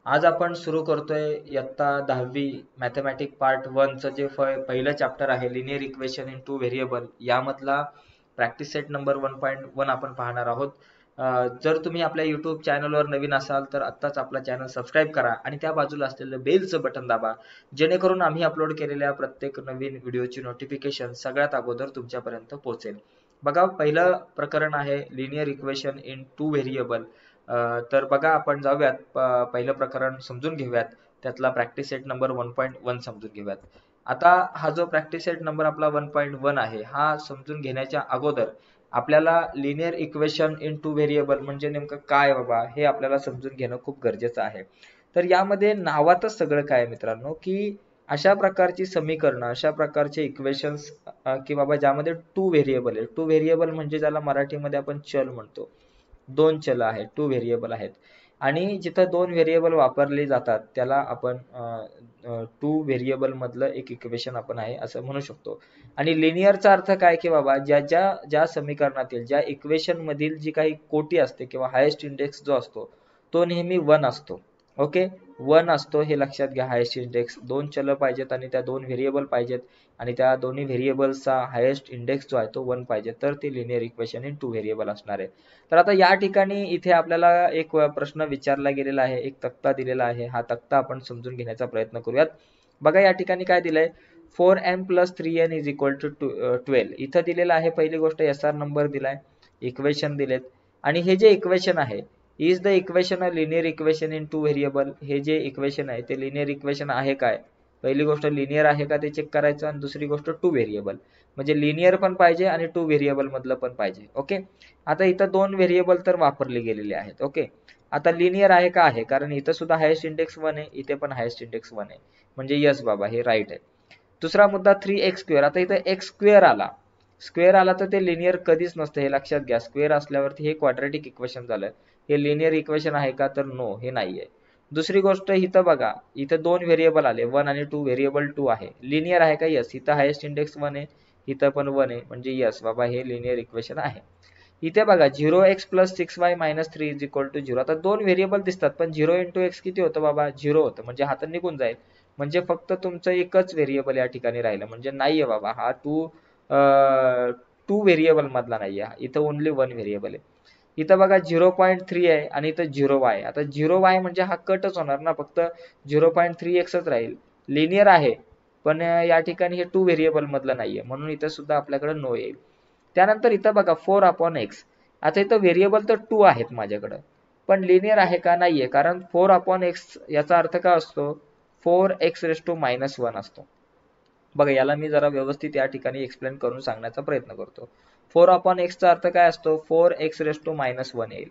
आज आपण सुरू करतोय इयत्ता 10वी मॅथमॅटिक पार्ट 1 चं जे पहिलं चॅप्टर आहे linear equation in two variable यामधला प्रॅक्टिस सेट नंबर 1.1 आपण पाहणार आहोत. जर तुम्ही आपल्या YouTube चॅनलवर नवीन असाल तर आत्ताच आपला चॅनल सबस्क्राईब करा आणि त्या बाजूला असलेलं बेलचं बटन दाबा, जेणेकरून आम्ही अपलोड केलेल्या प्रत्येक नवीन व्हिडिओची नोटिफिकेशन सगळ्यात अगोदर तुमच्यापर्यंत पोहोचेल. बघा, पहिलं प्रकरण आहे linear equation in two variable. तर बघा, आपण जाऊयात पहिलं प्रकरण समजून घेऊयात, त्यातला प्रॅक्टिस सेट नंबर 1.1 समजून घेऊयात. आता हा जो प्रॅक्टिस सेट नंबर आपला 1.1 आहे हा समजून घेण्याच्या अगोदर आपल्याला linear equation in two variable म्हणजे नेमकं काय बाबा हे आपल्याला समजून घेणं खूप गरजेचं आहे. तर यामध्ये नावातच सगळं काय आहे मित्रांनो, की अशा प्रकारची समीकरणं, अशा प्रकारचे इक्वेशन्स की बाबा ज्यामध्ये टू व्हेरिएबल आहे. टू व्हेरिएबल म्हणजे ज्याला मराठीमध्ये आपण चल म्हणतो. दोन चल आहेत, टू व्हेरिएबल आहेत, आणि जिथं दोन व्हेरिएबल वापरले जातात त्याला आपण टू व्हेरिएबल मधलं एक इक्वेशन आपण आहे असं म्हणू शकतो. आणि लिनियरचा अर्थ काय की बाबा ज्या समीकरणातील ज्या इक्वेशन मधील जी काही कोटी असते किंवा हायेस्ट इंडेक्स जो असतो तो नेहमी 1 असतो. ओके, 1 असतो हे लक्षात घ्या. हायेस्ट इंडेक्स, दोन चल पाहिजेत आणि त्या दोन व्हेरिएबल पाहिजेत आणि त्या दोन्ही व्हेरिएबल्सचा हायेस्ट इंडेक्स जो आहे तो 1 पाहिजे, तर ते linear equation in two variable असणार आहे. तर आता या ठिकाणी इथे आपल्याला एक प्रश्न विचारला गेलेला आहे, एक तक्ता दिलेला आहे. हा तक्ता आपण समजून घेण्याचा प्रयत्न करूयात. बघा या ठिकाणी काय दिलंय, 4m + 3n = 12. इथं दिलेलं आहे पहिली गोष्ट SR नंबर दिलाय, इक्वेशन दिलेत, आणि हे जे इक्वेशन आहे is the equation a linear equation in two variable. हे जे इक्वेशन आहे ते लिनियर इक्वेशन आहे काय? पहिली गोष्ट लिनियर आहे का ते चेक करायचं, आणि दुसरी गोष्ट टू व्हेरिएबल म्हणजे लिनियर पण पाहिजे आणि टू व्हेरिएबल मधलं पण पाहिजे. ओके, आता इथं दोन व्हेरिएबल तर वापरले गेलेले आहेत. ओके, आता लिनियर आहे का? आहे, कारण इथं सुद्धा हायेस्ट इंडेक्स 1 आहे, इथे पण हायेस्ट इंडेक्स 1 आहे, म्हणजे यस बाबा हे राईट आहे. दुसरा मुद्दा 3x². आता इथं x² आला, स्क्वेअर आला तर ते लिनियर कधीच नसतं, हे लक्षात घ्या. स्क्वेअर असल्यावरती हे क्वाड्रॅटिक इक्वेशन झालं. हे लिनियर इक्वेशन आहे का? तर नो, हे नाहीये. दुसरी गोष्ट इथं बघा, इथं दोन व्हेरिएबल आले 1 आणि 2, व्हेरिएबल 2 आहे. लिनियर आहे का? यस. इथं हायेस्ट इंडेक्स 1 आहे, इथं पण 1 आहे, म्हणजे यस बाबा हे लिनियर इक्वेशन आहे. इथे बघा 0x + 6y - 3 = 0. आता दोन व्हेरिएबल दिसतात पण 0 × x किती होतं बाबा? 0 होतं, म्हणजे हा तर निघून जाईल. म्हणजे फक्त तुमचं एकच व्हेरिएबल या ठिकाणी राहिलं, म्हणजे नाहीये बाबा हा टू व्हेरिएबल मधला नाहीये, इथं ओन्ली 1 व्हेरिएबल आहे. इथं बघा 0.3 आहे आणि इथं 0y. आता 0y म्हणजे हा कटच होणार ना, फक्त 0.3xच राहील. लिनियर आहे पण या ठिकाणी हे टू व्हेरिएबल मधलं नाहीये, म्हणून इथं सुद्धा आपल्याकडे नो येईल. त्यानंतर इथं बघा 4/x. आता इथं व्हेरिएबल तर 2 आहेत माझ्याकडं, पण लिनियर आहे का? नाहीये, कारण 4/x याचा अर्थ काय असतो? 4x⁻1 असतो. बघा याला मी जरा व्यवस्थित या ठिकाणी एक्सप्लेन करून सांगण्याचा प्रयत्न करतो. 4/x चा अर्थ काय असतो? 4x⁻1 येईल,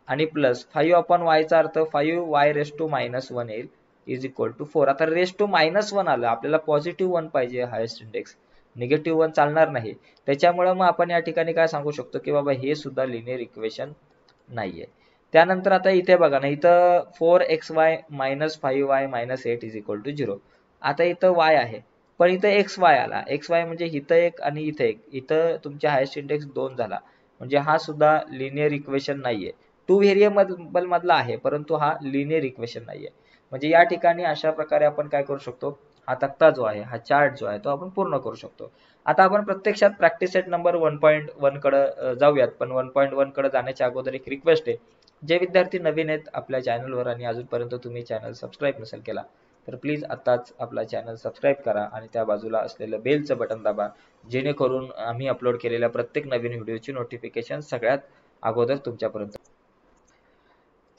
आणि प्लस 5/y चा अर्थ 5y⁻1 येईल, = 4. आता ⁻1 आलं, आपल्याला पॉझिटिव्ह 1 पाहिजे हायेस्ट इंडेक्स, निगेटिव्ह 1 चालणार नाही. त्याच्यामुळे मग आपण या ठिकाणी काय सांगू शकतो की बाबा हे सुद्धा लिनियर इक्वेशन नाहीये. त्यानंतर आता इथे बघा ना, इथं 4xy - 5y - 8 = 0. आता इथं y आहे पण इथं xy आला. xy म्हणजे इथं एक आणि इथं एक, इथं तुमच्या हायेस्ट इंडेक्स 2 झाला, म्हणजे हा सुद्धा लिनियर इक्वेशन नाहीये. टू व्हेरिएबल मधला आहे परंतु हा लिनियर इक्वेशन नाहीये. म्हणजे या ठिकाणी अशा प्रकारे आपण काय करू शकतो, हा तक्ता जो आहे, हा चार्ट जो आहे तो आपण पूर्ण करू शकतो. आता आपण प्रत्यक्षात प्रॅक्टिस सेट नंबर 1.1 कडे जाऊयात, पण 1.1 कडे जाण्याच्या अगोदर एक रिक्वेस्ट आहे. जे विद्यार्थी नवीन आहेत आपल्या चॅनलवर आणि अजूनपर्यंत तुम्ही चॅनल सबस्क्राईब नसेल केला तर प्लीज आत्ताच आपला चॅनल सबस्क्राईब करा आणि त्या बाजूला असलेलं बेलचं बटन दाबा, जेणेकरून आम्ही अपलोड केलेल्या प्रत्येक नवीन व्हिडिओची नोटिफिकेशन सगळ्यात अगोदर तुमच्यापर्यंत.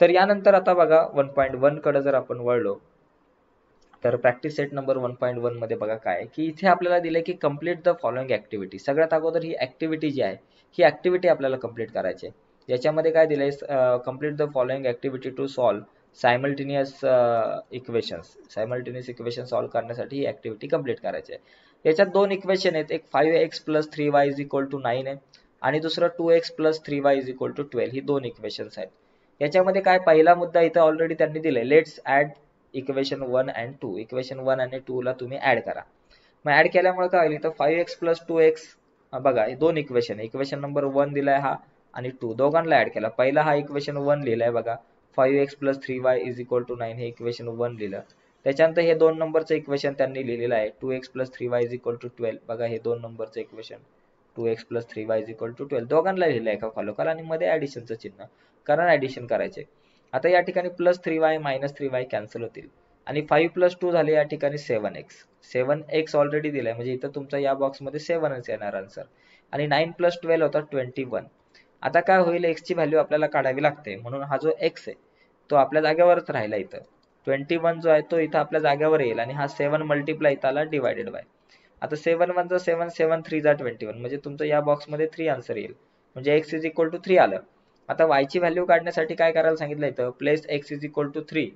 तर यानंतर आता बघा 1.1 कडे जर आपण वळलो तर प्रॅक्टिस सेट नंबर 1.1 मध्ये बघा काय की इथे आपल्याला दिलंय की कंप्लीट द फॉलोइंग ऍक्टिव्हिटी. सगळ्यात अगोदर ही ऍक्टिव्हिटी जी आहे ही ऍक्टिव्हिटी आपल्याला कंप्लीट करायची आहे. याच्यामध्ये काय दिलंय, complete the following activity to solve simultaneous equations. Simultaneous equation solve करण्यासाठी ही ऍक्टिव्हिटी कंप्लीट करायची आहे. याच्यात दोन इक्वेशन आहेत, एक 5x + 3y = 9 आहे आणि दुसरं 2x + 3y = 12. ही दोन इक्वेशन्स आहेत. याच्यामध्ये काय पहिला मुद्दा इथं ऑलरेडी त्यांनी दिलाय, let's add equation 1 and 2. Equation 1 आणि 2 ला तुम्ही ऍड करा. मग ऍड केल्यामुळे काय होईल, तर 5x + 2x बघा हे दोन इक्वेशन, इक्वेशन नंबर 1 दिलाय हा आणि 2, दोघांना ऍड केला. पहिला हा इक्वेशन 1 लिहिलाय बघा, 5x plus 3y is equal to 9 हे इक्वेशन 1 लिहिलं. त्याच्यानंतर हे 2 नंबरचं इक्वेशन त्यांनी लिहिलेलं आहे 2x plus 3y is equal to 12. बघा हे 2 नंबरचं equation 2x plus 3y is equal to 12 दोघांना लिहिलं आहे का खालोखाल आणि मध्ये ऍडिशनचं चिन्ह, कारण ऍडिशन करायचे. आता या ठिकाणी plus 3y minus 3y cancel होतील आणि 5 प्लस 2 झाले या ठिकाणी 7x. 7x ऑलरेडी दिलाय म्हणजे इथं तुमचा या बॉक्समध्ये 7च येणार आन्सर आणि 9 प्लस 12 होता 21. आता काय होईल, x ची व्हॅल्यू आपल्याला काढावी लागते म्हणून हा जो x आहे तो आपल्या जागेवरच राहिला. इथं 21 जो आहे तो इथं आपल्या जागेवर येईल आणि हा 7 मल्टिप्लाय इथं आला डिवायडेड बाय. आता 7 1 जा 7 7 3 जा 21 म्हणजे तुमचं या बॉक्समध्ये 3 आन्सर येईल म्हणजे x इज इक्वल टू 3 आलं. आता y ची व्हॅल्यू काढण्यासाठी काय करायला सांगितलं इथं, place x is equal to 3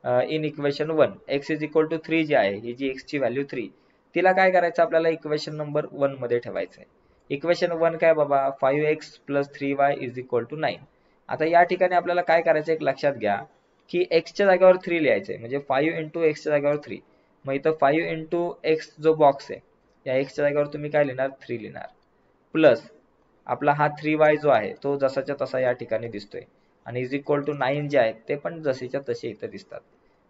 in equation 1. x is equal to 3 जी आहे ही जी x ची व्हॅल्यू 3 तिला काय करायचं आपल्याला इक्वेशन नंबर 1 मध्ये ठेवायचं आहे. इक्वेशन 1 काय बाबा 5x plus 3y is equal to 9. आता या ठिकाणी आपल्याला काय करायचं एक लक्षात घ्या की x च्या जागेवर 3 लिहायचंय म्हणजे 5 इंटू x च्या जागेवर 3. मग इथं 5 इंटू x जो बॉक्स आहे या x च्या जागेवर तुम्ही काय लिहिणार 3 लिहिणार प्लस आपला हा 3y जो आहे तो जसाच्या तसा या ठिकाणी दिसतोय आणि इज इक्वल टू 9 जे आहेत ते पण जसेच्या तसे इथं दिसतात.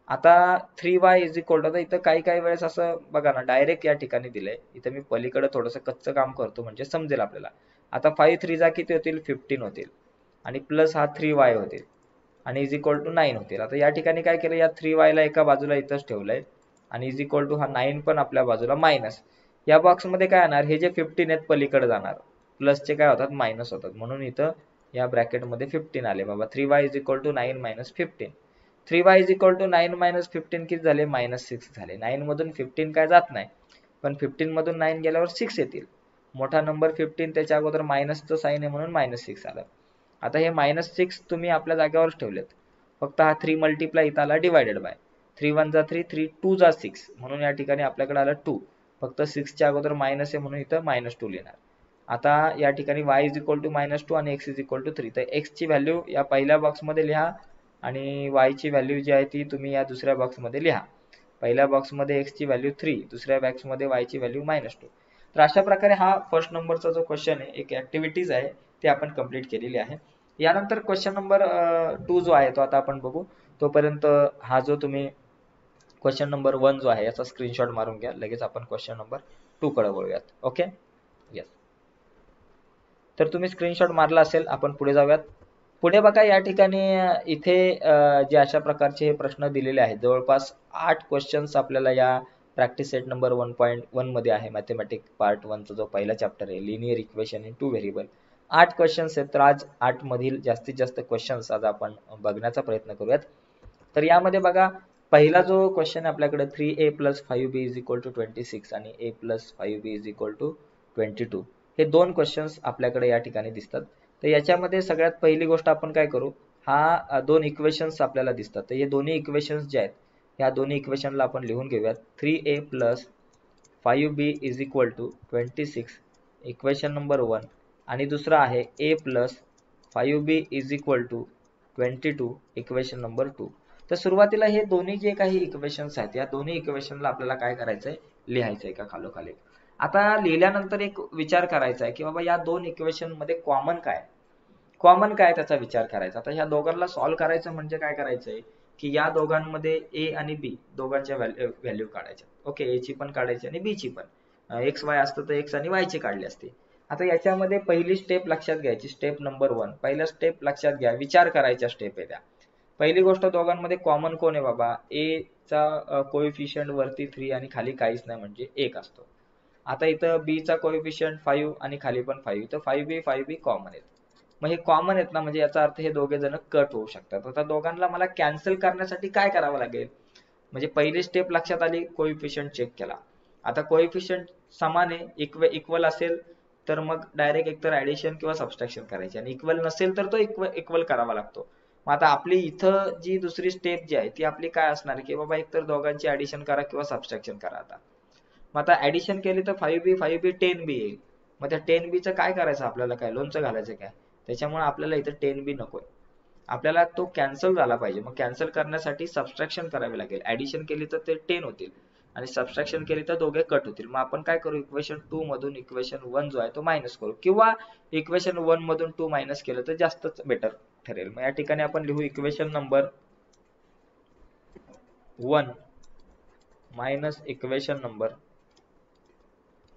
आता 3y इज इक्वल टू, आता इथं काही वेळेस असं बघा ना डायरेक्ट या ठिकाणी दिलंय, इथं मी पलीकडे थोडंसं कच्चं काम करतो म्हणजे समजेल आपल्याला. आता 5 3 जा किती होतील 15 होतील आणि प्लस हा 3y होतील आणि इज इक्वल टू 9 होतील. आता या ठिकाणी काय केलं या 3y ला एका बाजूला इथंच ठेवलंय आणि इज इक्वल टू हा 9 पण आपल्या बाजूला मायनस. या बॉक्स मध्ये काय येणार हे जे 15 आहेत पलीकडे जाणार प्लसचे काय होतात मायनस होतात म्हणून इथं या ब्रॅकेट मध्ये 15 आले बाबा. 3y is equal to 9 minus 15. 3y is equal to 9 minus 15 किती झाले मायनस 6 झाले. 9 मधून 15 काय जात नाही पण 15 मधून 9 गेल्यावर 6 येतील. मोठा नंबर 15 त्याच्या अगोदर मायनसचं साइन आहे म्हणून मायनस 6 आलं. आता हे मायनस 6 तुम्ही आपल्या जागेवरच ठेवलेत, फक्त हा 3 मल्टिप्लाय इथं आला डिवायडेड बाय. 3 1 जा 3 3 2 जा 6 म्हणून या ठिकाणी आपल्याकडे आलं 2, फक्त 6 च्या अगोदर मायनस आहे म्हणून इथं मायनस 2 लिहिणार. आता या ठिकाणी y is equal to minus 2 आणि x इज इक्वल टू 3. तर x ची व्हॅल्यू या पहिल्या बॉक्समध्ये लिहा आणि y ची व्हॅल्यू जी आहे ती तुम्ही या दुसऱ्या बॉक्समध्ये लिहा. पहिल्या बॉक्समध्ये x ची व्हॅल्यू 3, दुसऱ्या बॉक्समध्ये y ची व्हॅल्यू मायनस 2. तर अशा प्रकारे हा फर्स्ट नंबरचा जो क्वेश्चन आहे एक ऍक्टिव्हिटीज आहे ते आपण कंप्लीट केलेली आहे. यानंतर क्वेश्चन नंबर 2 जो आहे तो आता आपण बघू. तोपर्यंत हा जो तुम्ही क्वेश्चन नंबर 1 जो आहे याचा स्क्रीनशॉट मारून घ्या, लगेच आपण क्वेश्चन नंबर 2 कडे वळूयात. ओके यस, तर तुम्ही स्क्रीनशॉट मारला असेल आपण पुढे जाऊयात. पुढे बघा या ठिकाणी इथे जे अशा प्रकारचे हे प्रश्न दिलेले आहेत जवळपास 8 क्वेश्चन्स आपल्याला या प्रॅक्टिस सेट नंबर 1.1 मध्ये आहे. मॅथेमॅटिक पार्ट 1 चा जो पहिला चॅप्टर आहे linear equation in 2 variable 8 questions आहेत. तर आज 8 मधील जास्तीत जास्त क्वेश्चन्स आज आपण बघण्याचा प्रयत्न करूयात. तर यामध्ये बघा पहिला जो क्वेश्चन आपल्याकडे 3a plus 5b is equal to 26 आणि a plus 5b is equal to 22 हे दोन क्वेश्चन्स आपल्याकडे या ठिकाणी दिसतात. तर याच्यामध्ये सगळ्यात पहिली गोष्ट आपण काय करू, हा दोन इक्वेशन्स आपल्याला दिसतात. तर हे दोन्ही इक्वेशन्स जे आहेत या दोन्ही इक्वेशनला आपण लिहून घेऊयात. 3a plus 5b is equal to 26 equation number 1 आणि दुसरा आहे a plus 5b is equal to 22 equation number 2. तर सुरुवातीला हे दोन्ही जे काही इक्वेशन्स आहेत या दोन्ही इक्वेशनला आपल्याला काय करायचंय लिहायचंय का खालोखाली. आता लिहिल्यानंतर एक विचार करायचा आहे की बाबा या दोन इक्वेशन मध्ये कॉमन काय त्याचा विचार करायचा. आता ह्या दोघांना सॉल्व्ह करायचं म्हणजे काय करायचंय की या दोघांमध्ये a आणि b दोघांच्या व्हॅल्यू काढायच्या. ओके, a ची पण काढायची आणि b ची पण. x y असतं तर x आणि y ची काढली असते. आता याच्यामध्ये पहिली स्टेप लक्षात घ्यायची, स्टेप नंबर 1. पहिला स्टेप लक्षात घ्या, विचार करायच्या स्टेप आहे त्या. पहिली गोष्ट दोघांमध्ये कॉमन कोण आहे बाबा, a चा कोएफिशियंट वरती 3 आणि खाली काहीच नाही म्हणजे 1 असतो. आता इथं b चा कोएफिशियंट 5 आणि खाली पण 5, तर 5b कॉमन आहेत. मग हे कॉमन आहेत ना म्हणजे याचा अर्थ हे दोघे जण कट होऊ शकतात. आता दोघांना मला कॅन्सल करण्यासाठी काय करावं लागेल, म्हणजे पहिली स्टेप लक्षात आली, कोएफिशियंट चेक केला. आता कोएफिशियंट समान आहे, इक्वल असेल तर मग डायरेक्ट एकतर ऍडिशन किंवा सबट्रॅक्शन करायचे आणि इक्वल नसेल तर तो इक्वल करावा लागतो. मग आता आपली इथं जी दुसरी स्टेप जी आहे ती आपली काय असणार की बाबा एकतर दोघांची ऍडिशन करा किंवा सबट्रॅक्शन करा. आता मग आता ऍडिशन केली तर 5b 10b येईल. मग त्या 10b चं काय करायचं आपल्याला, काय लोणचं घालायचं काय, त्याच्यामुळे आपल्याला इथं 10b नकोय, आपल्याला तो कॅन्सल झाला पाहिजे. मग कॅन्सल करण्यासाठी सबट्रॅक्शन करावी लागेल. ऍडिशन केली तर ते 10 होतील आणि सबट्रॅक्शन केली तर दोघे कट होतील. मग आपण काय करू, इक्वेशन 2 मधून इक्वेशन 1 जो आहे तो मायनस करू किंवा इक्वेशन 1 मधून 2 मायनस केलं तर जास्तच बेटर. ठरेल. मग या ठिकाणी आपण लिहू equation number 1 minus equation number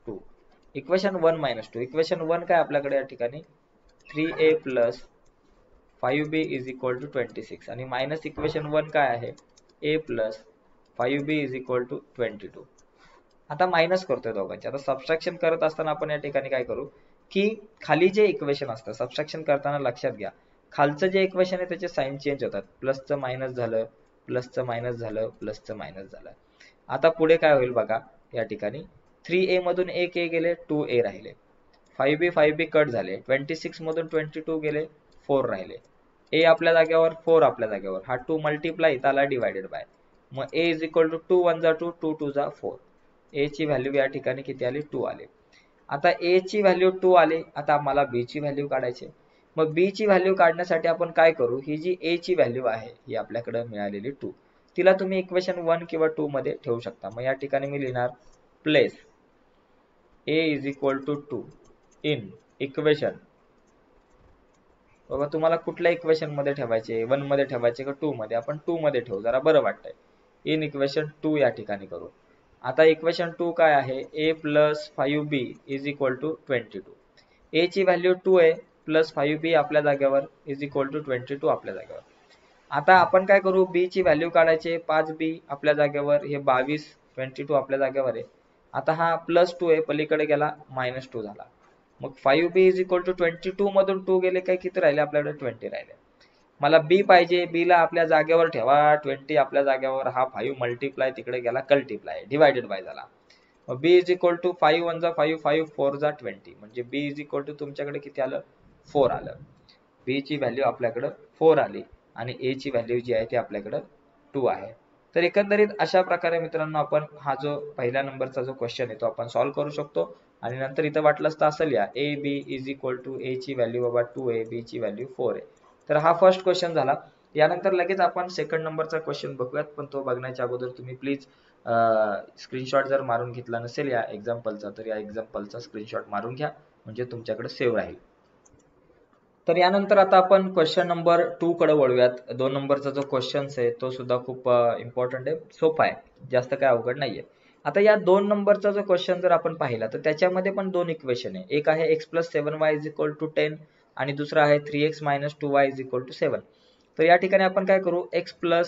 2. Equation 1 minus 2. Equation 1 काय आपल्याकडे या ठिकाणी 3a plus 5b is equal to 26 आणि मायनस इक्वेशन 1 काय आहे a plus 5b is equal to 22. आता मायनस करतोय दोघांचे. आता सबट्रॅक्शन करत असताना आपण या ठिकाणी काय करू की खाली जे इक्वेशन असतं सबट्रॅक्शन करताना लक्षात घ्या खालचं जे इक्वेशन आहे त्याचे साइन चेंज होतात. प्लसचं मायनस झालं, प्लसचं मायनस झालं, प्लसचं मायनस झालं. आता पुढे काय होईल बघा या ठिकाणी 3a मधून एक a गेले 2a राहिले, 5b कट झाले, 26 मधून 22 गेले 4 राहिले, a आपल्या जागेवर 4 आपल्या जागेवर, हा 2 मल्टिप्लाय इथं आला डिवायडेड बाय. मग a इज इक्वल टू 2 1 जा 2 2 2 जा 4. a ची व्हॅल्यू या ठिकाणी किती आली 2 आले. आता a ची व्हॅल्यू 2 आली. आता आम्हाला b ची व्हॅल्यू काढायची. मग b ची व्हॅल्यू काढण्यासाठी आपण काय करू ही जी a ची व्हॅल्यू आहे ही आपल्याकडे मिळालेली 2 तिला तुम्ही इक्वेशन 1 किंवा 2 मध्ये ठेवू शकता. मग या ठिकाणी मी लिहिणार place a is equal to 2 in equation. बाबा तुम्हाला कुठल्या इक्वेशन मध्ये ठेवायचे 1 मध्ये ठेवायचे का 2 मध्ये. आपण 2 मध्ये ठेवू जरा बरं वाटतंय. इन इक्वेशन 2 या ठिकाणी करू. आता इक्वेशन 2 काय आहे a plus 5b is equal to 22. a ची व्हॅल्यू 2 आहे प्लस 5b आपल्या जागेवर इज इक्वल टू 22 आपल्या जागेवर. आता आपण काय करू b ची व्हॅल्यू काढायचे 5b आपल्या जागेवर हे 22 22 आपल्या जागेवर आहे. आता हा प्लस 2 आहे पलीकडे गेला मायनस 2 झाला. मग 5b इज इक्वल टू 22 मधून 2 गेले काय किती राहिले आपल्याकडे 20 राहिले. मला b पाहिजे b ला आपल्या जागेवर ठेवा 20 आपल्या जागेवर हा 5 मल्टिप्लाय तिकडे गेला कल्टिप्लाय डिवायडेड बाय झाला. मग b इज इक्वल टू 5 1 जा 5 5 4 जा 20 म्हणजे b इज इक्वल टू तुमच्याकडे किती आलं 4 आलं. b ची व्हॅल्यू आपल्याकडे 4 आली आणि a ची व्हॅल्यू जी आहे ती आपल्याकडे 2 आहे. तर एकंदरीत अशा प्रकारे मित्रांनो आपण हा जो पहिल्या नंबरचा जो क्वेश्चन आहे तो आपण सॉल्व्ह करू शकतो. आणि नंतर इथं वाटलंच तर असं लिहा a b is equal to a ची व्हॅल्यू बाबा 2 आहे b ची व्हॅल्यू 4 आहे. तर हा फर्स्ट क्वेश्चन झाला. यानंतर लगेच आपण सेकंड नंबरचा क्वेश्चन बघूयात पण तो बघण्याच्या अगोदर तुम्ही प्लीज स्क्रीनशॉट जर मारून घेतला नसेल या एक्झाम्पलचा तर या एक्झाम्पलचा स्क्रीनशॉट मारून घ्या म्हणजे तुमच्याकडे सेव्ह राहील. तर यानंतर आता आपण क्वेश्चन नंबर 2 कडे वळूयात. 2 नंबरचा जो क्वेश्चन आहे तो सुद्धा खूप इम्पॉर्टंट आहे, सोपा आहे, जास्त काय अवघड नाहीये. आता या 2 नंबरचा जो क्वेश्चन जर आपण पाहिला तर त्याच्यामध्ये पण दोन इक्वेशन आहे. एक आहे x + 7y = 10 आणि दुसरा आहे 3x - 2y = 7. तर या ठिकाणी आपण काय करू x +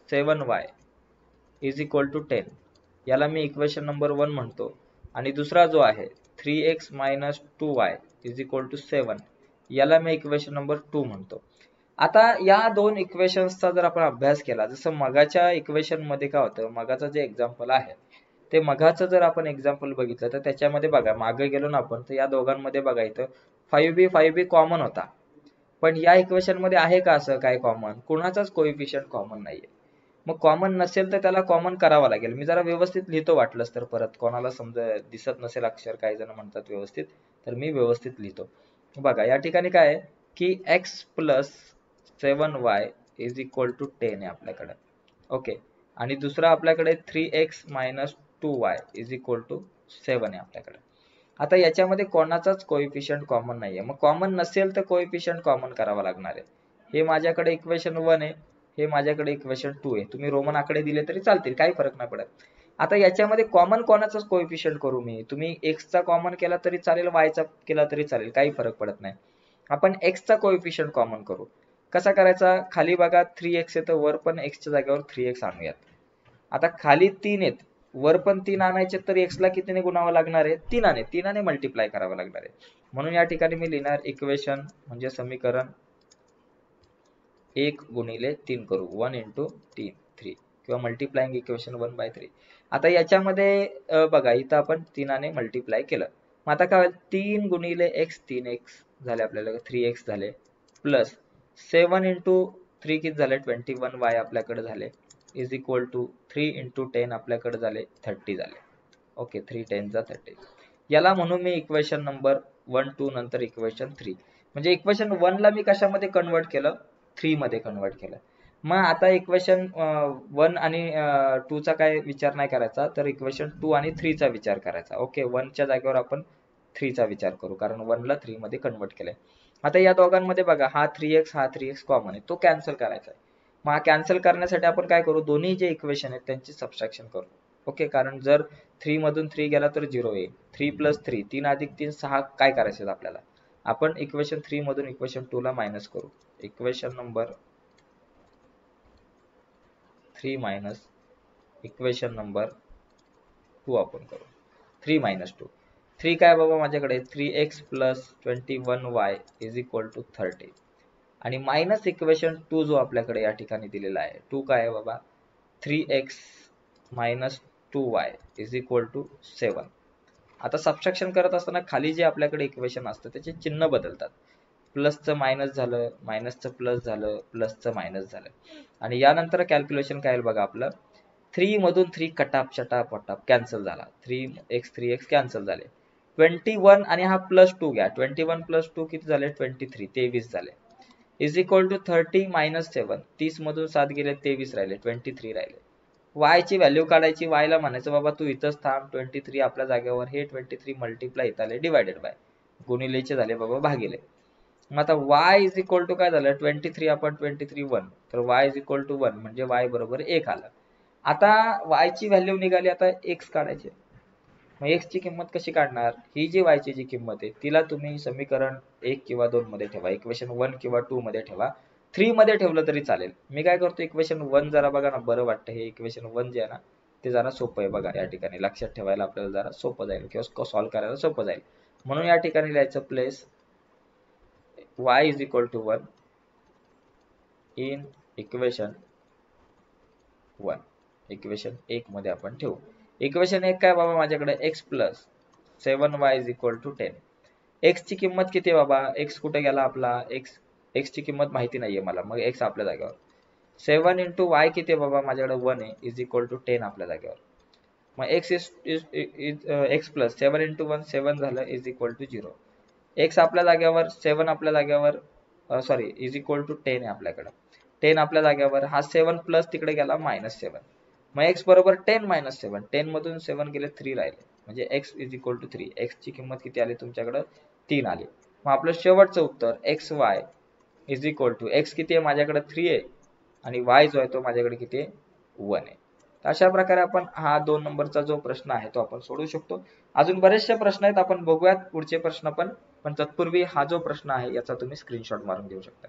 7y = 10 याला मी इक्वेशन नंबर 1 म्हणतो आणि दुसरा जो आहे 3x - 2y = 7 याला मी इक्वेशन नंबर 2 म्हणतो. आता या दोन इक्वेशन्सचा जर आपण अभ्यास केला जसं मगाच्या इक्वेशन मध्ये काय होतं मगाचं जे एक्झाम्पल आहे ते मगाचं जर आपण एक्झाम्पल बघितलं तर त्याच्यामध्ये बघा मागे गेलो ना आपण तर या दोघांमध्ये बघा इथं 5b कॉमन होता. पण या इक्वेशन मध्ये आहे का असं काय कॉमन कोणाचाच कोएफिशियंट कॉमन नाहीये. मग कॉमन नसेल तर त्याला कॉमन करावा लागेल. मी जरा व्यवस्थित लिहितो वाटलंच तर परत कोणाला समजा दिसत नसेल अक्षर काही जण म्हणतात व्यवस्थित तर मी व्यवस्थित लिहितो. बघा या ठिकाणी काय आहे की x + 7y = 10 आहे आपल्याकडे. ओके आणि दुसरा आपल्याकडे 3x - 2y = 7 आहे आपल्याकडे. आता याच्यामध्ये कोणाचाच कोएफिशियंट कॉमन नाहीये. मग कॉमन नसेल तर कोएफिशियंट कॉमन करावा लागणार आहे. हे माझ्याकडे इक्वेशन 1 आहे, हे माझ्याकडे इक्वेशन 2 आहे. तुम्ही रोमन आकडे दिले तरी चालतील काही फरक नाही पडत. आता याच्यामध्ये कॉमन कोणाचाच कोएफिशियंट करू मी तुम्ही x चा कॉमन केला तरी चालेल y चा केला तरी चालेल काही फरक पडत नाही. आपण x चा कोएफिशियंट कॉमन करू. कसा करायचा खाली बघा 3x आहे तर वर पण x च्या जागेवर 3x आणूयात. आता खाली 3 आहेत वर पण 3 आणायचे तर x ला कितीने गुणावं लागणार आहे 3 ने मल्टिप्लाय करावं लागणार आहे. म्हणून या ठिकाणी मी लिहिणार इक्वेशन म्हणजे समीकरण 1 गुणिले 3 करू 1 × 3 किंवा मल्टिप्लाइंग इक्वेशन 1/3. आता याच्यामध्ये बघा इथं आपण 3 ने मल्टिप्लाय केलं. मग आता काय होईल 3 गुणिले x 3x झाले आपल्याला 3x झाले प्लस 7 × 3 किती झाले 21y आपल्याकडे झाले इज इक्वल टू 3 × 10 आपल्याकडे झाले 30 झाले. ओके 3 10 जा 30 याला म्हणून मी इक्वेशन नंबर 1 2 नंतर इक्वेशन 3 म्हणजे इक्वेशन 1 ला मी कशामध्ये कन्वर्ट केलं 3 मध्ये कन्वर्ट केलं. मग आता इक्वेशन 1 आणि 2 चा काय विचार नाही करायचा तर इक्वेशन 2 आणि 3 चा विचार करायचा. ओके 1 च्या जागेवर आपण 3 चा विचार करू कारण 1 ला 3 मध्ये कन्वर्ट केलंय. आता या दोघांमध्ये बघा हा 3x हा 3x कॉमन आहे, तो कॅन्सल करायचा आहे. मग हा कॅन्सल करण्यासाठी आपण काय करू, दोन्ही जे इक्वेशन आहेत त्यांची सबट्रॅक्शन करू. ओके, कारण जर 3 मधून 3 गेला तर 0 येईल. 3 + 3 3 + 3 6 काय करायचे आपल्याला, आपण इक्वेशन 3 मधून इक्वेशन 2 ला मायनस करू. Equation number 3 minus equation number 2 आपण करू. 3 - 2 3 काय बाबा माझ्याकडे 3x + 21y = 30 आणि मायनस इक्वेशन 2 जो आपल्याकडे या ठिकाणी दिलेला आहे 2 काय आहे बाबा 3x - 2y = 7. आता सबट्रॅक्शन करत असताना खाली जे आपल्याकडे इक्वेशन असतं त्याचे चिन्ह बदलतात. प्लसचं मायनस झालं, मायनसचं प्लस झालं, प्लसचं मायनस झालं आणि यानंतर कॅल्क्युलेशन काय बघा आपलं 3 मधून 3 कटाप चटाप वटाप कॅन्सल झाला. 3x कॅन्सल झाले. 21 आणि हा +2 घ्या. 21 + 2 किती झाले 23 23 झाले. = 30 - 7 30 मधून 7 गेले 23 राहिले 23 राहिले. y ची व्हॅल्यू काढायची. y ला म्हणायचं बाबा तू इथंच थांब 23 आपल्या जागेवर, हे 23 मल्टिप्लाय इथं आले डिवायडेड बाय गुणिलेचे झाले बाबा भागिले. मग आता y = काय झालं 23 आपण 23 1 तर y = 1 म्हणजे y बरोबर 1 आलं. आता y ची व्हॅल्यू निघाली, आता x काढायचे. मग x ची किंमत कशी काढणार, ही जी y ची जी किंमत आहे तिला तुम्ही समीकरण 1 किंवा 2 मध्ये ठेवा, इक्वेशन 1 किंवा 2 मध्ये ठेवा, 3 मध्ये ठेवलं तरी चालेल. मी काय करतो इक्वेशन 1 जरा बघा ना बरं वाटतं, हे इक्वेशन 1 जे आहे ना ते जरा सोपं आहे बघा, या ठिकाणी लक्षात ठेवायला आपल्याला जरा सोपं जाईल किंवा सॉल्व्ह करायला सोपं जाईल. म्हणून या ठिकाणी लिहायचं place y = 1 in equation 1. Equation 1 मध्ये आपण ठेवू. इक्वेशन 1 काय बाबा माझ्याकडे x + 7y = 10. x ची किंमत किती आहे बाबा, x कुठे गेला आपला, x ची किंमत माहिती नाहीये मला, मग x आपल्या जागेवर. 7 × y किती आहे बाबा माझ्याकडे 1 आहे = 10 आपल्या जागेवर. मग x + 7 × 1 7 झालं = 0. x आपल्या जागेवर 7 आपल्या जागेवर सॉरी = 10 आहे आपल्याकडे. 10 आपल्या जागेवर, हा 7 प्लस तिकडे गेला -7. मग x बरोबर 10 - 7 10 मधून 7 गेले 3 राहिले म्हणजे x = 3. x ची किंमत किती आली तुमच्याकडे 3 आली. मग आपलं शेवटचं उत्तर xy x किती आहे माझ्याकडे 3 आहे आणि y जो आहे तो माझ्याकडे किती आहे 1 आहे. अशा प्रकारे आपण हा 2 नंबरचा जो प्रश्न आहे तो आपण सोडवू शकतो. अजून बरेचसे प्रश्न आहेत, आपण बघूयात पुढचे प्रश्न पण तत्पूर्वी हा जो प्रश्न आहे याचा तुम्ही स्क्रीनशॉट मारून घेऊ शकता.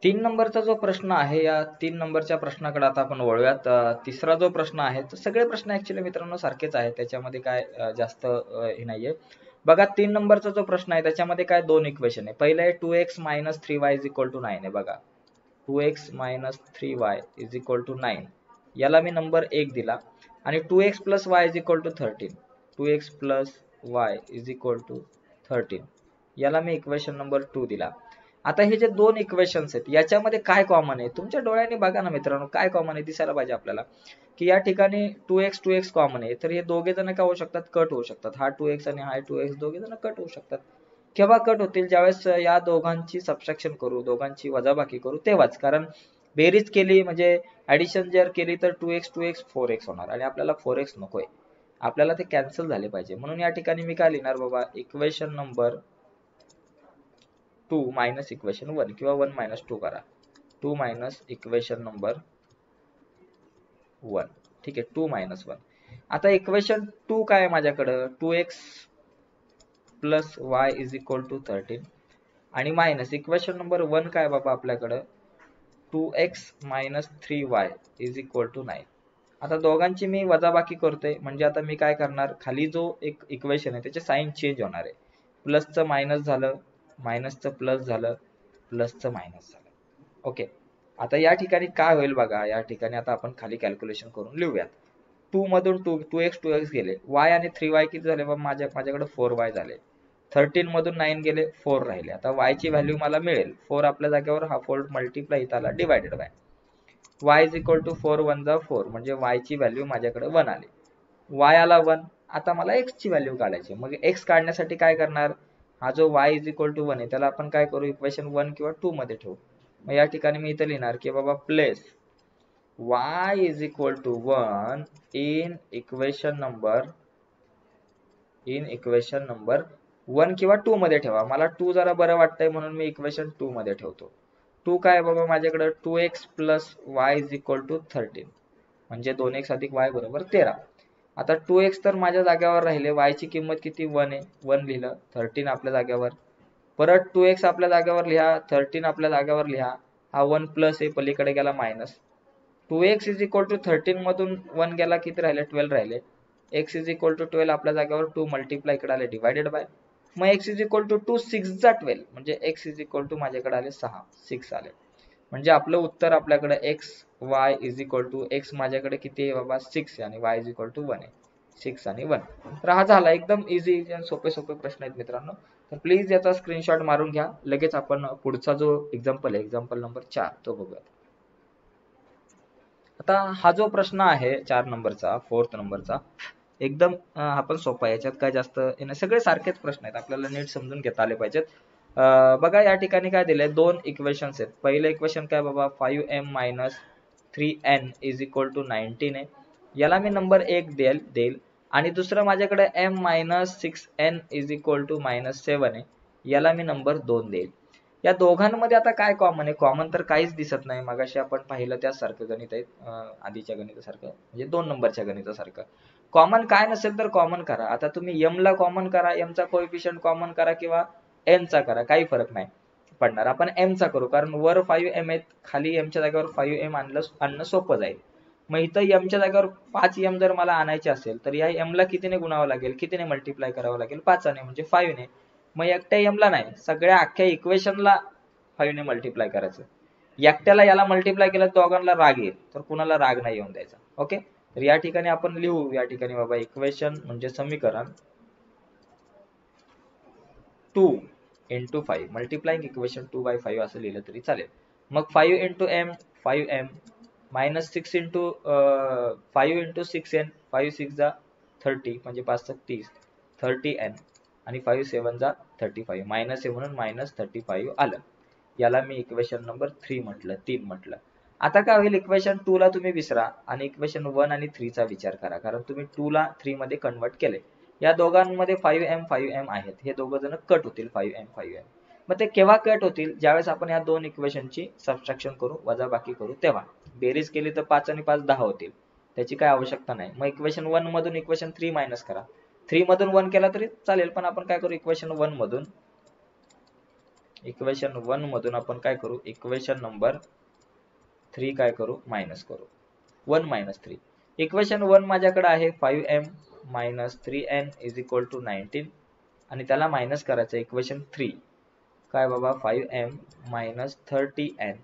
3 नंबरचा जो प्रश्न आहे, या 3 नंबरच्या प्रश्नाकडे आता आपण वळूयात. तिसरा जो प्रश्न आहे, तर सगळे प्रश्न ऍक्च्युअली मित्रांनो सारखेच आहेत, त्याच्यामध्ये काय जास्त हे नाहीये. बघा 3 नंबरचा जो प्रश्न आहे त्याच्यामध्ये काय दोन इक्वेशन आहे. पहिलं आहे 2x - 3y = 9 आहे बघा. 2x - 3y = 9 याला मी नंबर 1 दिला आणि 2x + y = 13. 2x + y = 13 याला मी इक्वेशन नंबर 2 दिला. आता हे जे दोन इक्वेशन्स आहेत याच्यामध्ये काय कॉमन आहे, तुमच्या डोळ्यांनी बघा ना मित्रांनो, काय कॉमन आहे दिसायला पाहिजे आपल्याला, की या ठिकाणी 2x कॉमन आहे, तर हे दोघे जण काय होऊ शकतात, कट होऊ शकतात. हा 2x आणि हा 2x दोघे जण कट होऊ शकतात. केव्हा कट होतील, ज्यावेळेस या दोघांची सबट्रॅक्शन करू, दोघांची वजाबाकी करू तेव्हाच. कारण बेरीज केली म्हणजे ऍडिशन जर केली तर 2x 4x होणार आणि आपल्याला 4x नकोय, आपल्याला ते कॅन्सल झाले पाहिजे. म्हणून या ठिकाणी मी काय लिहिणार बाबा, इक्वेशन नंबर 2 मायनस इक्वेशन 1 किंवा 1 - 2 करा. 2 मायनस इक्वेशन नंबर 1. ठीक आहे, 2 - 1. आता इक्वेशन 2 काय आहे माझ्याकडं 2x + y = 13 आणि मायनस इक्वेशन नंबर 1 काय बाबा आपल्याकडं 2x - 3y = 9. आता दोघांची मी वजाबाकी करतोय म्हणजे आता मी काय करणार, खाली जो एक इक्वेशन आहे त्याचे साइन चेंज होणार आहे. प्लसचं मायनस झालं, मायनसचं प्लस झालं, प्लसचं मायनस झालं. ओके, आता या ठिकाणी काय होईल बघा, या ठिकाणी आता आपण खाली कॅल्क्युलेशन करून लिहूयात. 2 मधून 2x गेले, y आणि 3y किती झाले बाबा माझ्याकडे 4y झाले. 13 मधून 9 गेले 4 राहिले. आता y ची व्हॅल्यू मला मिळेल 4 आपल्या जागेवर, हा 4 मल्टिप्लाय इथं आला डिवायडेड बाय y = 4 1 जा 4 म्हणजे y ची व्हॅल्यू माझ्याकडे 1 आली. y आला 1. आता मला x ची व्हॅल्यू काढायची. मग x काढण्यासाठी काय करणार, हा जो y = 1 आहे त्याला आपण काय करू, इक्वेशन 1 किंवा 2 मध्ये ठेवू. मग या ठिकाणी मी इथं लिहिणार की बाबा place y = 1 in equation number 1 किंवा 2 मध्ये ठेवा. मला 2 जरा बरं वाटतंय म्हणून मी इक्वेशन 2 मध्ये ठेवतो. 2 काय बाबा माझ्याकडे 2x plus y is equal to 13 म्हणजे 2x अधिक y बरोबर 13. आता 2x तर माझ्या जागेवर राहिले, y ची किंमत किती 1 आहे, 1 लिहिलं, 13 आपल्या जागेवर, परत 2x आपल्या जागेवर लिहा, 13 आपल्या जागेवर लिहा, हा 1 प्लस आहे पलीकडे गेला minus, 2x is equal to 13 मधून 1 गेला किती राहिले 12 राहिले, x इज इक्वल टू 12 आपल्या जागेवर 2 मल्टिप्लाय इकडे आले डिवायडेड बाय, मग x इज इक्वल टू 2 6 जा 12 म्हणजे x इज इक्वल टू माझ्याकडे आले 6 आले. म्हणजे आपलं उत्तर आपल्याकडे x y is equal to x माझ्याकडे किती आहे बाबा 6 आणि y इज इक्वल टू 1 आहे, 6 आणि 1. तर हा झाला एकदम इझी आणि सोपे प्रश्न आहेत मित्रांनो. तर प्लीज याचा स्क्रीनशॉट मारून घ्या. लगेच आपण पुढचा जो एक्झाम्पल आहे एक्झाम्पल नंबर 4 तो बघूया. आता हा जो प्रश्न आहे 4 नंबरचा 4th नंबरचा एकदम हा पण सोपा आहे, याच्यात काय जास्त सगळे सारखेच प्रश्न आहेत, आपल्याला नीट समजून घेता आले पाहिजेत. बघा या ठिकाणी काय दिलंय, दोन इक्वेशन्स आहेत. पहिलं इक्वेशन काय बाबा 5m minus 3n is equal to 19 आहे, याला मी नंबर 1 देईल आणि दुसरं माझ्याकडे m minus 6n is equal to minus 7 आहे, याला मी नंबर 2 देईल. या दोघांमध्ये आता काय कॉमन आहे, कॉमन तर काहीच दिसत नाही. मगाशी आपण पाहिलं त्यासारखं गणित आहे, आधीच्या गणितासारखं म्हणजे 2 नंबरच्या गणितासारखं. कॉमन काय नसेल तर कॉमन करा. आता तुम्ही m ला कॉमन करा, m चा कोएफिशियंट कॉमन करा किंवा n चा करा, काही फरक नाही पडणार. आपण m चा करू कारण वर 5m आहेत, खाली m च्या जागेवर 5m आणणं सोपं जाईल. मग इथं m च्या जागेवर 5m जर मला आणायचे असेल तर या m ला कितीने गुणावं लागेल, कितीने मल्टिप्लाय करावं लागेल, 5 ने म्हणजे 5 ने. मग एकट्या m ला नाही, सगळ्या अख्ख्या इक्वेशनला 5 ने मल्टिप्लाय करायचं. एकट्याला याला मल्टिप्लाय केलं दोघांना राग येईल, तर कुणाला राग नाही येऊन द्यायचा. ओके, तर या ठिकाणी आपण लिहू, या ठिकाणी बाबा इक्वेशन म्हणजे समीकरण 2 इंटू 5 मल्टिप्लाइंग इक्वेशन 2 बाय 5 असं लिहिलं तरी चालेल. मग 5 into m 5m minus 6 into 5 into 6n 5 6 जा 30 म्हणजे 5 6 30 30n आणि 5 7 जा 35 मायनस आहे म्हणून मायनस 35 आलं. याला मी इक्वेशन नंबर 3 म्हटलं, 3 म्हटलं. आता काय होईल, इक्वेशन 2 ला तुम्ही विसरा आणि इक्वेशन 1 आणि 3 चा विचार करा, कारण तुम्ही 2 ला 3 मध्ये कन्वर्ट केले. या दोघांमध्ये 5m आहे, हे दोघं जण कट होतील 5m. मग ते केव्हा कट होतील, ज्यावेळेस आपण या दोन इक्वेशनची सबट्रॅक्शन करू, वजाबाकी करू तेव्हा. बेरीज केली तर 5 आणि 5 10 होतील, त्याची काय आवश्यकता नाही. मग इक्वेशन 1 मधून इक्वेशन 3 मायनस करा, 3 मधून 1 केला तरी चालेल, पण आपण काय करू इक्वेशन 1 मधून आपण काय करू, इक्वेशन नंबर 3 काय करू मायनस करू, 1 मायनस 3. इक्वेशन 1 माझ्याकडे आहे 5m minus 3n is equal to 19 आणि त्याला मायनस करायचं इक्वेशन 3 काय बाबा 5m minus 30n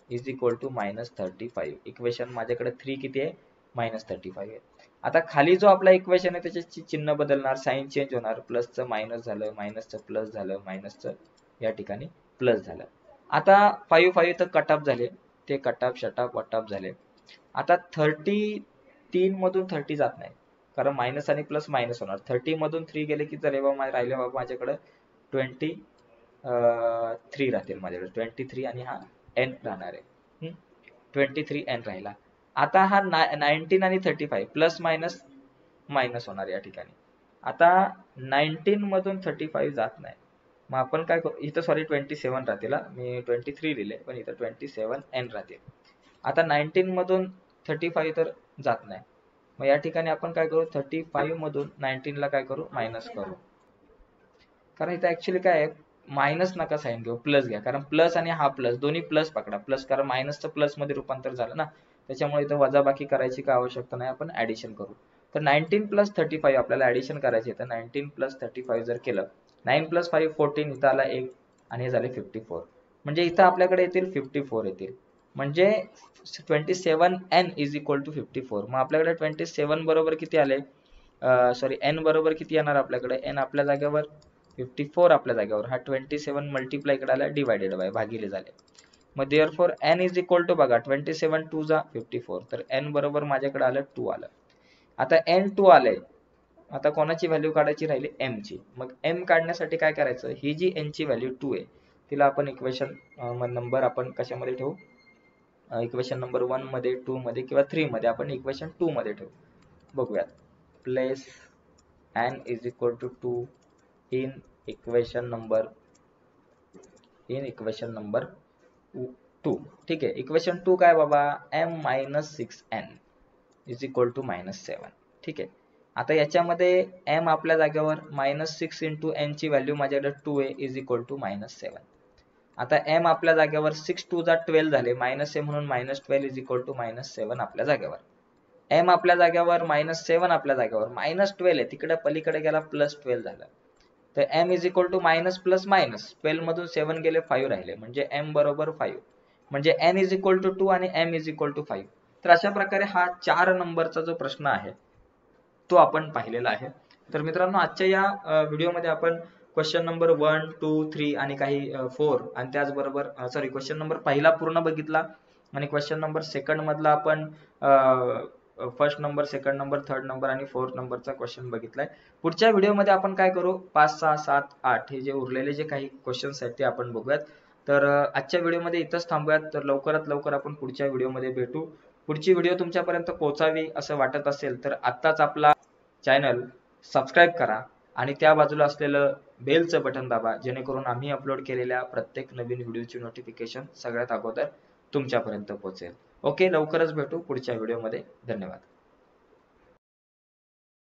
is equal to minus 35. Equation माझ्याकडे 3 किती आहे मायनस 35 आहे. आता खाली जो आपला इक्वेशन आहे त्याचे चिन्ह बदलणार, साइन चेंज होणार, प्लसचं मायनस झालं, मायनसचं प्लस झालं, मायनसचं या ठिकाणी प्लस झालं. आता 5 तर कट ऑफ झाले, ते कट ऑफ शट ऑफ झाले. आता 33 मधून 30 जात नाही कारण मायनस आणि प्लस मायनस होणार. 30 मधून 3 गेले की जर राहिले बाबा माझ्याकडे 23 राहतील, माझ्याकडे 23 आणि हा n राहणार आहे, 23n राहिला. आता हा 19 आणि 35 प्लस मायनस मायनस होणार या ठिकाणी. आता 19 मधून 35 जात नाही, मग आपण काय करू, इथं सॉरी 27 राहतील, मी 23 लिहिले पण इथं 27n राहतील. आता 19 मधून 35 तर जात नाही, मग या ठिकाणी आपण काय करू 35 मधून 19 ला काय करू मायनस करू, कारण इथं ऍक्च्युली काय आहे मायनस नका साइन घेऊ, प्लस घ्या, कारण प्लस आणि हा प्लस दोन्ही प्लस पकडा, प्लस कारण मायनसचं प्लस मध्ये रूपांतर झालं ना, त्याच्यामुळे इथं वजाबाकी करायची काय आवश्यकता नाही, आपण ऍडिशन करू. तर 19 प्लस 35 आपल्याला ऍडिशन करायची आहे, तर 19 प्लस 35 जर केलं 9 प्लस 5 14 इथं आला 1 आणि हे झाले 54, म्हणजे इथं आपल्याकडे येतील 54 येतील, म्हणजे 27n इज इक्वल टू 54. मग आपल्याकडे 27 बरोबर किती आले, सॉरी n बरोबर किती येणार आपल्याकडे, n आपल्या जागेवर 54 आपल्या जागेवर, हा 27 मल्टिप्लाय इकडे आला डिवायडेड बाय भागिले झाले. मग therefore n is equal to बघा 27 2 जा 54, तर n बरोबर माझ्याकडे आलं 2 आलं. आता n 2 आलंय, आता कोणाची व्हॅल्यू काढायची राहिली m ची. मग m काढण्यासाठी काय करायचं, ही जी n ची व्हॅल्यू 2 आहे तिला आपण इक्वेशन नंबर आपण कशामध्ये ठेवू, इक्वेशन नंबर 1 मध्ये 2 मध्ये किंवा 3 मध्ये आपण इक्वेशन 2 मध्ये ठेवू. बघूयात, place n is equal to 2 in equation number 2. ठीक आहे, इक्वेशन 2 काय बाबा, m-6n इज इक्वल टू -7. ठीक आहे, आता याच्यामध्ये m आपल्या जागेवर -6 इंटू n ची व्हॅल्यू माझ्याकडे 2 आहे इज इक्वल टू -7. आता m आपल्या जागेवर 6 2 जा 12 झाले, मायनस आहे म्हणून -12 इज इक्वल टू -7 आपल्या जागेवर. m आपल्या जागेवर -7 आपल्या जागेवर -12 आहे, तिकडे पलीकडे गेला +12 झालं. तर m is equal to minus plus minus 12 मधून 7 गेले 5 राहिले, म्हणजे m बरोबर 5, म्हणजे n इज इक्वल टू 2 आणि m इज इक्वल टू 5. तर अशा प्रकारे हा 4 नंबरचा जो प्रश्न आहे तो आपण पाहिलेला आहे. तर मित्रांनो, आजच्या या व्हिडिओमध्ये आपण क्वेश्चन नंबर 1, 2, 3 आणि काही 4 आणि त्याचबरोबर क्वेश्चन नंबर पहिला पूर्ण बघितला आणि क्वेश्चन नंबर सेकंड मधला आपण first number, second number, third number आणि फोर्थ नंबरचा क्वेश्चन बघितलाय. पुढच्या व्हिडिओमध्ये आपण काय करू, 5, 6, 7, 8 हे जे उरलेले जे काही क्वेश्चन्स आहेत ते आपण बघूयात. तर आजच्या व्हिडिओमध्ये इथंच थांबूयात. तर लवकरात लवकर आपण पुढच्या व्हिडिओमध्ये भेटू. पुढची व्हिडिओ तुमच्यापर्यंत पोहोचावी असं वाटत असेल तर आत्ताच आपला चॅनल सबस्क्राईब करा आणि त्या बाजूला असलेलं बेलचं बटन दाबा, जेणेकरून आम्ही अपलोड केलेल्या प्रत्येक नवीन व्हिडिओची नोटिफिकेशन सगळ्यात अगोदर तुमच्यापर्यंत पोहोचेल. ओके, लवकरच भेटू पुढच्या व्हिडिओमध्ये. धन्यवाद.